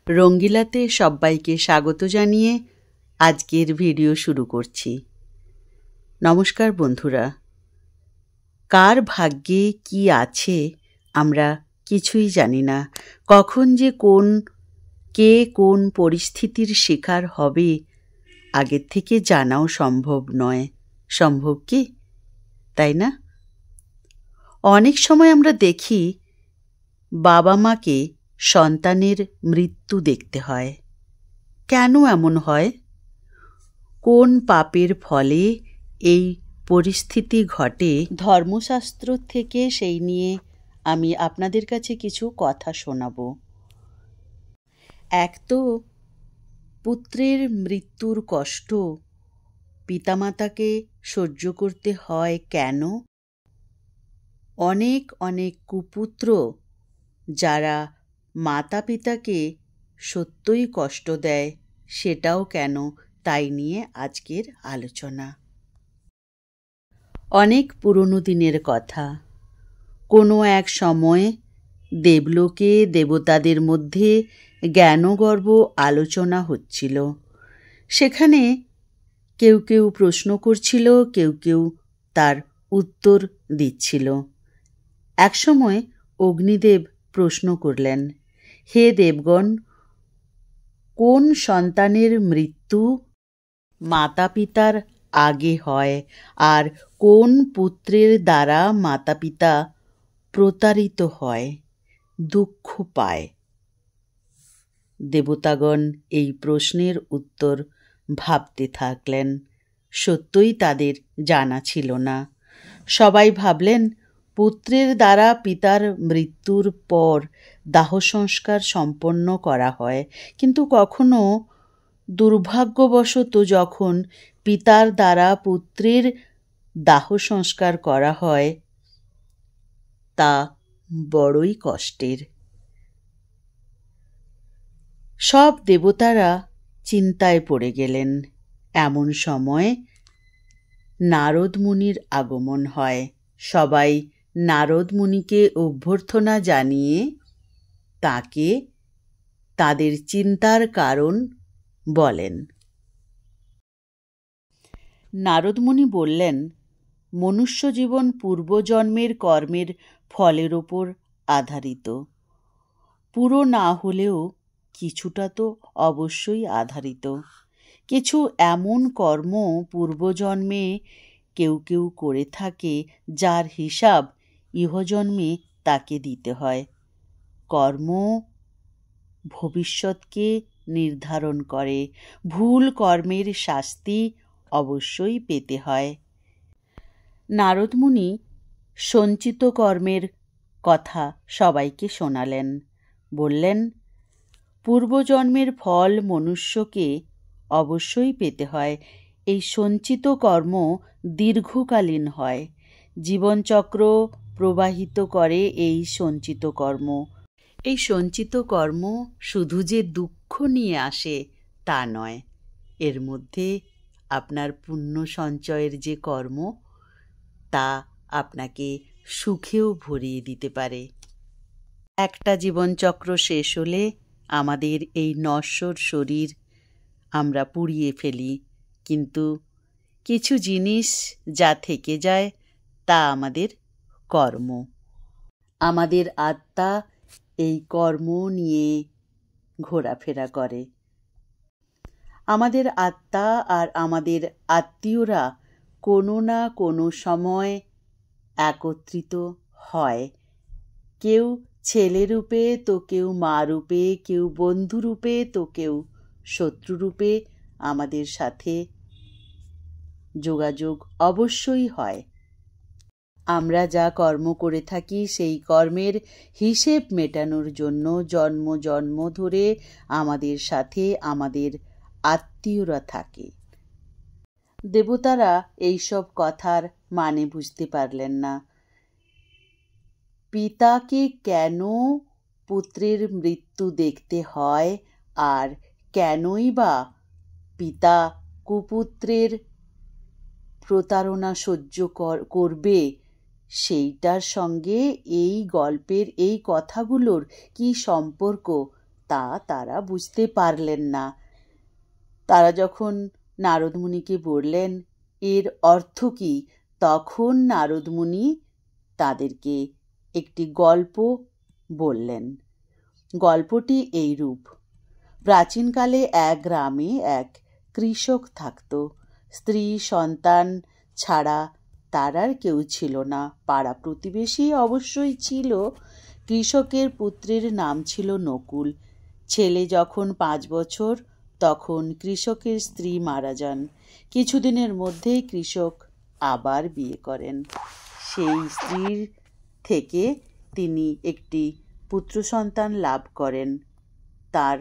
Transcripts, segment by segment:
রঙ্গিলাতে সবাইকে স্বাগত জানিয়ে আজকের ভিডিও শুরু করছি। নমস্কার বন্ধুরা। কার ভাগ্যে কি আছে আমরা কিছুই জানি না। কখন যে কে কোন পরিস্থিতির শিকার হবে আগের থেকে জানাও সম্ভব নয়। সম্ভব কি, তাই না? অনেক সময় আমরা দেখি বাবা মাকে সন্তানের মৃত্যু দেখতে হয়। কেন এমন হয়? কোন পাপের ফলে এই পরিস্থিতি ঘটে? ধর্মশাস্ত্র থেকে সেই নিয়ে আমি আপনাদের কাছে কিছু কথা শোনাব। এক তো পুত্রের মৃত্যুর কষ্ট পিতামাতাকে সহ্য করতে হয় কেন? অনেক অনেক কুপুত্র যারা মাতা পিতাকে সত্যই কষ্ট দেয়, সেটাও কেন, তাই নিয়ে আজকের আলোচনা। অনেক পুরনো দিনের কথা। কোনো এক সময় দেবলোকে দেবতাদের মধ্যে জ্ঞানগর্ব আলোচনা হচ্ছিল। সেখানে কেউ কেউ প্রশ্ন করছিল, কেউ কেউ তার উত্তর দিচ্ছিল। একসময় অগ্নিদেব প্রশ্ন করলেন, হে দেবগণ, কোন সন্তানের মৃত্যু মাতা পিতার আগে হয় আর কোন পুত্রের দ্বারা মাতা পিতা প্রতারিত হয়, দুঃখ পায়? দেবতাগণ এই প্রশ্নের উত্তর ভাবতে থাকলেন। সত্যই তাদের জানা ছিল না। সবাই ভাবলেন পুত্রের দ্বারা পিতার মৃত্যুর পর দাহ সংস্কার সম্পন্ন করা হয়, কিন্তু কখনো দুর্ভাগ্যবশত যখন পিতার দ্বারা পুত্রের দাহ সংস্কার করা হয় তা বড়ই কষ্টের। সব দেবতারা চিন্তায় পড়ে গেলেন। এমন সময় নারদ মুনির আগমন হয়। সবাই নারদ মুনিকে অভ্যর্থনা জানিয়ে তাকে তাদের চিন্তার কারণ বলেন। নারদ মুনি বললেন, মনুষ্য জীবন পূর্বজন্মের কর্মের ফলের ওপর আধারিত। পুরো না হলেও কিছুটা তো অবশ্যই আধারিত। কিছু এমন কর্ম পূর্বজন্মে কেউ কেউ করে থাকে যার হিসাব ইহজন্মে তাকে দিতে হয়। কর্ম ভবিষ্যৎকে নির্ধারণ করে। ভুল কর্মের শাস্তি অবশ্যই পেতে হয়। নারদ মুনি সঞ্চিত কর্মের কথা সবাইকে শোনালেন। বললেন, পূর্বজন্মের ফল মনুষ্যকে অবশ্যই পেতে হয়। এই সঞ্চিত কর্ম দীর্ঘকালীন হয়। জীবনচক্র প্রবাহিত করে এই সঞ্চিত কর্ম। এই সঞ্চিত কর্ম শুধু যে দুঃখ নিয়ে আসে তা নয়, এর মধ্যে আপনার পুণ্য সঞ্চয়ের যে কর্ম তা আপনাকে সুখেও ভরিয়ে দিতে পারে। একটা জীবনচক্র শেষ হলে আমাদের এই নশ্বর শরীর আমরা পুড়িয়ে ফেলি, কিন্তু কিছু জিনিস যা থেকে যায় তা আমাদের কর্ম। আমাদের আত্মা এই কর্ম নিয়ে ঘোরাফেরা করে। আমাদের আত্মা আর আমাদের আত্মীয়রা কোনো না কোনো সময় একত্রিত হয়। কেউ ছেলেরূপে, তো কেউ মা রূপে, কেউ বন্ধুরূপে, তো কেউ শত্রুরূপে আমাদের সাথে যোগাযোগ অবশ্যই হয়। আমরা যা কর্ম করে থাকি সেই কর্মের হিসেব মেটানোর জন্য জন্ম জন্ম ধরে আমাদের সাথে আমাদের আত্মীয়রা থাকে। দেবতারা এইসব কথার মানে বুঝতে পারলেন না। পিতাকে কেন পুত্রের মৃত্যু দেখতে হয় আর কেনই বা পিতা কুপুত্রের প্রতারণা সহ্য করবে, সেইটার সঙ্গে এই গল্পের এই কথাগুলোর কি সম্পর্ক তা তারা বুঝতে পারলেন না। তারা যখন নারদমুনিকে বললেন এর অর্থ কি, তখন নারদমুনি তাদেরকে একটি গল্প বললেন। গল্পটি এইরূপ: প্রাচীনকালে এক গ্রামে এক কৃষক থাকত। স্ত্রী সন্তান ছাড়া তার আর কেউ ছিল না। পাড়া প্রতিবেশী অবশ্যই ছিল। কৃষকের পুত্রের নাম ছিল নকুল। ছেলে যখন 5 বছর তখন কৃষকের স্ত্রী মারা যান। কিছুদিনের মধ্যেই কৃষক আবার বিয়ে করেন। সেই স্ত্রীর থেকে তিনি একটি পুত্র সন্তান লাভ করেন। তার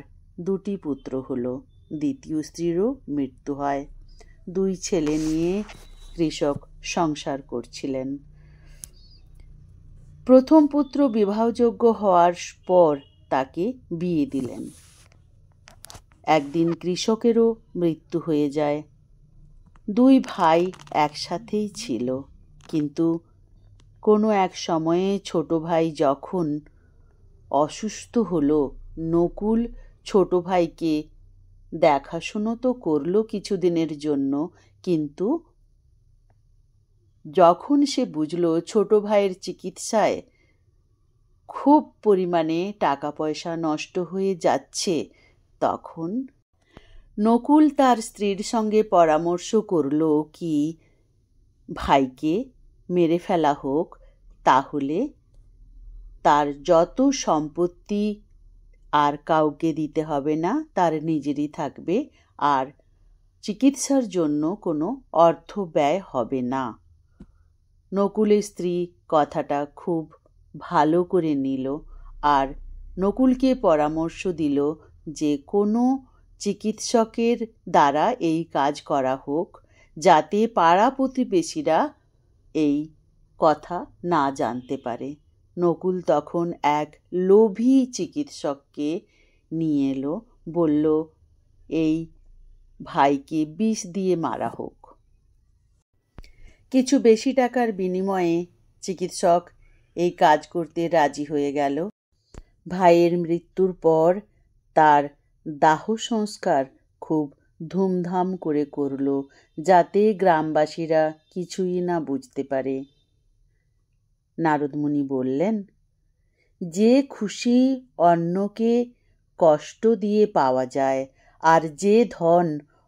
2টি পুত্র হলো। দ্বিতীয় স্ত্রীরও মৃত্যু হয়। 2 ছেলে নিয়ে কৃষক সংসার করছিলেন। প্রথম পুত্র বিবাহযোগ্য হওয়ার পর তাকে বিয়ে দিলেন। একদিন কৃষকেরও মৃত্যু হয়ে যায়। 2 ভাই একসাথেই ছিল, কিন্তু কোনো এক সময়ে ছোট ভাই যখন অসুস্থ হলো, নকুল ছোট ভাইকে দেখাশুনো তো করলো কিছুদিনের জন্য, কিন্তু যখন সে বুঝলো ছোট ভাইয়ের চিকিৎসায় খুব পরিমাণে টাকা পয়সা নষ্ট হয়ে যাচ্ছে, তখন নকুল তার স্ত্রীর সঙ্গে পরামর্শ করল কি ভাইকে মেরে ফেলা হোক, তাহলে তার যত সম্পত্তি আর কাউকে দিতে হবে না, তার নিজেরই থাকবে, আর চিকিৎসার জন্য কোনো অর্থ ব্যয় হবে না। নকুলের স্ত্রী কথাটা খুব ভালো করে নিল আর নকুলকে পরামর্শ দিল যে কোনো চিকিৎসকের দ্বারা এই কাজ করা হোক, যাতে পাড়া প্রতিবেশীরা এই কথা না জানতে পারে। নকুল তখন এক লোভী চিকিৎসককে নিয়ে এলো, বলল এই ভাইকে বিষ দিয়ে মারা হোক। কিছু বেশি টাকার বিনিময়ে চিকিৎসক এই কাজ করতে রাজি হয়ে গেল। ভাইয়ের মৃত্যুর পর তার দাহ সংস্কার খুব ধুমধাম করে করল, যাতে গ্রামবাসীরা কিছুই না বুঝতে পারে। নারদমুনি বললেন, যে খুশি অন্যকে কষ্ট দিয়ে পাওয়া যায়, আর যে ধন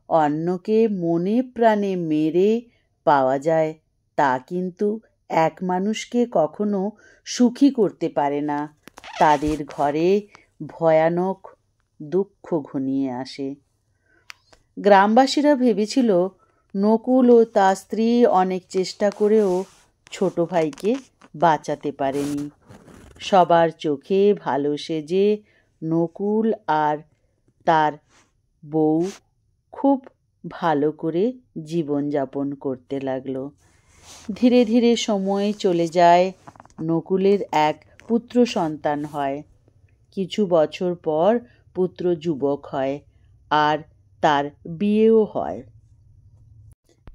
অন্যকে মনে প্রাণে মেরে পাওয়া যায়, তা কিন্তু এক মানুষকে কখনো সুখী করতে পারে না। তাদের ঘরে ভয়ানক দুঃখ ঘনিয়ে আসে। গ্রামবাসীরা ভেবেছিল নকুল ও তার স্ত্রী অনেক চেষ্টা করেও ছোট ভাইকে বাঁচাতে পারেনি। সবার চোখে ভালো সেজে নকুল আর তার বউ খুব ভালো করে জীবনযাপন করতে লাগলো। ধীরে ধীরে সময় চলে যায়। নকুলের এক পুত্র সন্তান হয়। কিছু বছর পর পুত্র যুবক হয় আর তার বিয়েও হয়।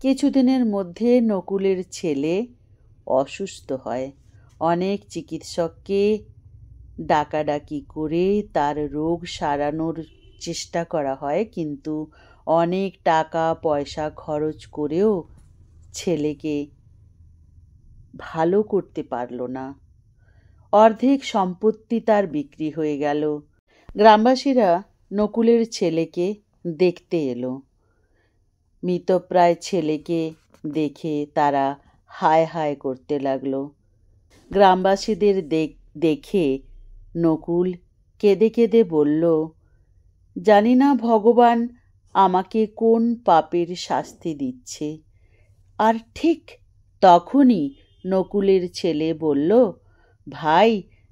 কিছুদিনের মধ্যে নকুলের ছেলে অসুস্থ হয়। অনেক চিকিৎসককে ডাকাডাকি করে তার রোগ সারানোর চেষ্টা করা হয়, কিন্তু অনেক টাকা পয়সা খরচ করেও ছেলেকে ভালো করতে পারল না। অর্ধেক সম্পত্তি তার বিক্রি হয়ে গেল। গ্রামবাসীরা নকুলের ছেলেকে দেখতে এলো। মৃতপ্রায় ছেলেকে দেখে তারা হায় হায় করতে লাগলো। গ্রামবাসীদের দেখে নকুল কেঁদে কেঁদে বলল, জানি না ভগবান আমাকে কোন পাপের শাস্তি দিচ্ছে। আর ঠিক তখনই নকুলের ছেলে বলল, ভাই,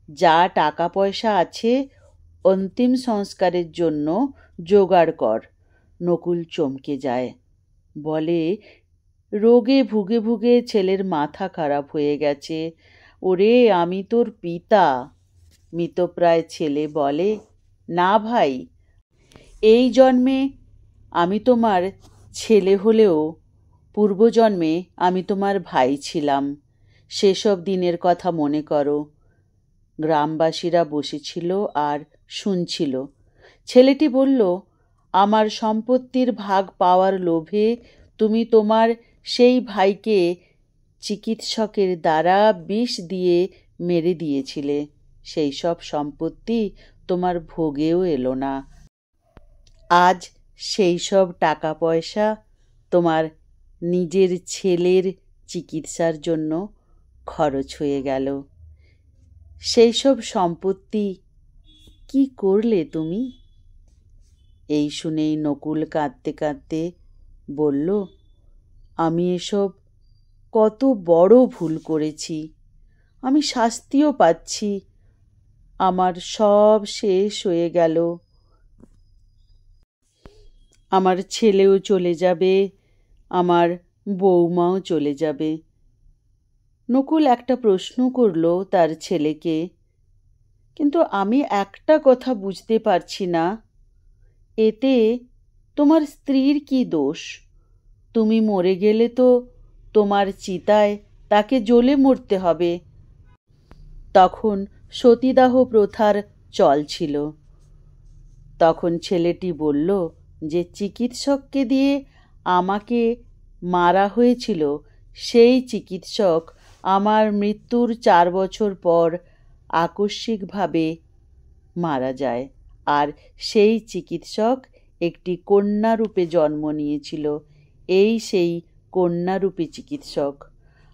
যা টাকা পয়সা আছে অন্তিম সংস্কারের জন্য জোগাড় কর। নকুল চমকে যায়, বলে, রোগে ভুগে ভুগে ছেলের মাথা খারাপ হয়ে গেছে। ওরে, আমি তোর পিতা। মৃতপ্রায় ছেলে বলে, না ভাই, এই জন্মে আমি তোমার ছেলে হলেও পূর্বজন্মে আমি তোমার ভাই ছিলাম। সেসব দিনের কথা মনে করো। গ্রামবাসীরা বসেছিল আর শুনছিল। ছেলেটি বলল, আমার সম্পত্তির ভাগ পাওয়ার লোভে তুমি তোমার সেই ভাইকে চিকিৎসকের দ্বারা বিষ দিয়ে মেরে দিয়েছিলে। সেই সব সম্পত্তি তোমার ভোগেও এলো না। আজ সেই সব টাকা পয়সা তোমার নিজের ছেলের চিকিৎসার জন্য খরচ হয়ে গেল। সেই সব সম্পত্তি কি করলে তুমি? এই শুনেই নকুল কাঁদতে কাঁদতে বলল, আমি এসব কত বড় ভুল করেছি, আমি শাস্তিও পাচ্ছি, আমার সব শেষ হয়ে গেল, আমার ছেলেও চলে যাবে, আমার বৌমাও চলে যাবে। নকুল একটা প্রশ্ন করল তার ছেলেকে, কিন্তু আমি একটা কথা বুঝতে পারছি না, এতে তোমার স্ত্রীর কি দোষ? তুমি মরে গেলে তো তোমার চিতায় তাকে জ্বলে মরতে হবে। তখন সতীদাহ প্রথার চল ছিল। তখন ছেলেটি বলল যে চিকিৎসককে দিয়ে আমাকে মারা হয়েছিল, সেই চিকিৎসক আমার মৃত্যুর 4 বছর পর আকস্মিকভাবে মারা যায়, আর সেই চিকিৎসক একটি কন্যারূপে জন্ম নিয়েছিল। এই সেই কন্যারূপী চিকিৎসক।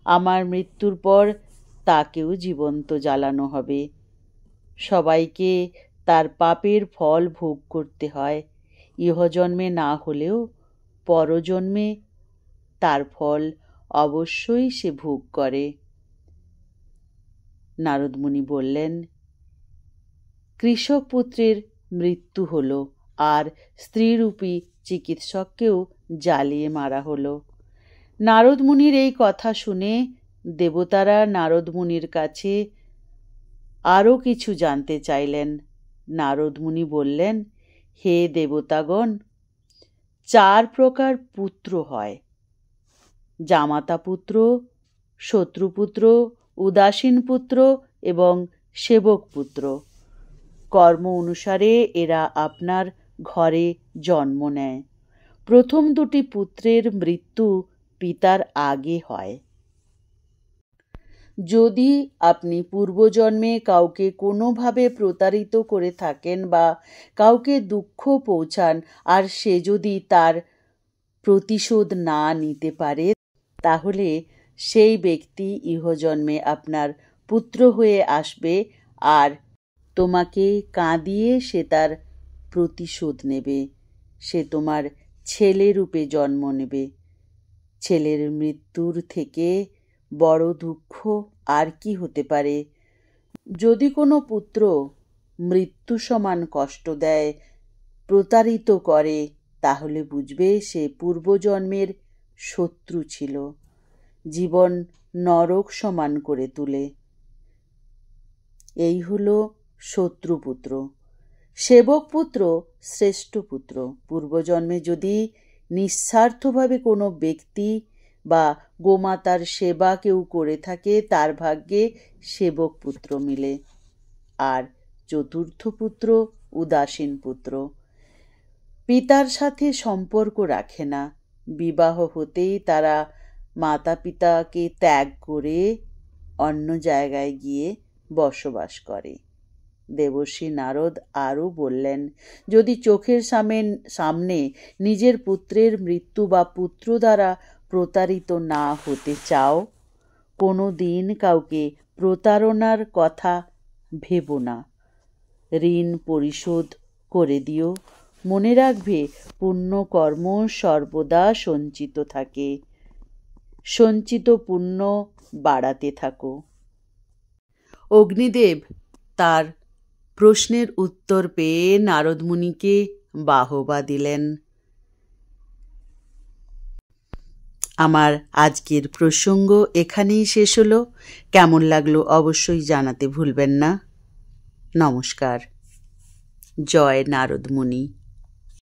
আমার মৃত্যুর পর তাকেও জীবন্ত জ্বালানো হবে। সবাইকে তার পাপের ফল ভোগ করতে হয়, ইহজন্মে না হলেও পরজন্মে তার ফল অবশ্যই সে ভোগ করে। নারদমুনি বললেন, কৃষক পুত্রের মৃত্যু হলো, আর স্ত্রীরূপী চিকিৎসককেও জ্বালিয়ে মারা হলো। নারদমুনির এই কথা শুনে দেবতারা নারদমুনির কাছে আরও কিছু জানতে চাইলেন। নারদমুনি বললেন, হে দেবতাগণ, 4 প্রকার পুত্র হয়: জামাতা পুত্র, শত্রুপুত্র, উদাসীন পুত্র এবং সেবক পুত্র। কর্ম অনুসারে এরা আপনার ঘরে জন্ম নেয়। প্রথম 2টি পুত্রের মৃত্যু পিতার আগে হয়। যদি আপনি পূর্বজন্মে কাউকে কোনোভাবে প্রতারিত করে থাকেন বা কাউকে দুঃখ পৌঁছান, আর সে যদি তার প্রতিশোধ না নিতে পারে, তাহলে সেই ব্যক্তি ইহজন্মে আপনার পুত্র হয়ে আসবে, আর তোমাকে কাঁদিয়ে সে তার প্রতিশোধ নেবে। সে তোমার ছেলে রূপে জন্ম নেবে। ছেলের মৃত্যুর থেকে বড় দুঃখ আর কি হতে পারে? যদি কোনো পুত্র মৃত্যু সমান কষ্ট দেয়, প্রতারিত করে, তাহলে বুঝবে সে পূর্বজন্মের শত্রু ছিল, জীবন নরক সমান করে তোলে। এই হলো শত্রুপুত্র। সেবক পুত্র শ্রেষ্ঠ পুত্র। পূর্বজন্মে যদি নিঃস্বার্থভাবে কোনো ব্যক্তি বা গোমাতার সেবা কেউ করে থাকে, তার ভাগ্যে সেবক পুত্র মিলে। আর চতুর্থ পুত্র উদাসীন পুত্র। পিতার সাথে সম্পর্ক রাখে না। বিবাহ হতেই তারা মাতা পিতাকে ত্যাগ করে অন্য জায়গায় গিয়ে বসবাস করে। দেবর্ষি নারদ আরও বললেন, যদি চোখের সামনে নিজের পুত্রের মৃত্যু বা পুত্র দ্বারা প্রতারিত না হতে চাও, কোনো দিন কাউকে প্রতারণার কথা ভেবো না। ঋণ পরিশোধ করে দিও। মনে রাখবে, পুণ্যকর্ম সর্বদা সঞ্চিত থাকে। সঞ্চিত পুণ্য বাড়াতে থাকো। অগ্নিদেব তার প্রশ্নের উত্তর পেয়ে নারদমুনিকে বাহবা দিলেন। আমার আজকের প্রসঙ্গ এখানেই শেষ হলো। কেমন লাগলো অবশ্যই জানাতে ভুলবেন না। নমস্কার। জয় নারদমুনি।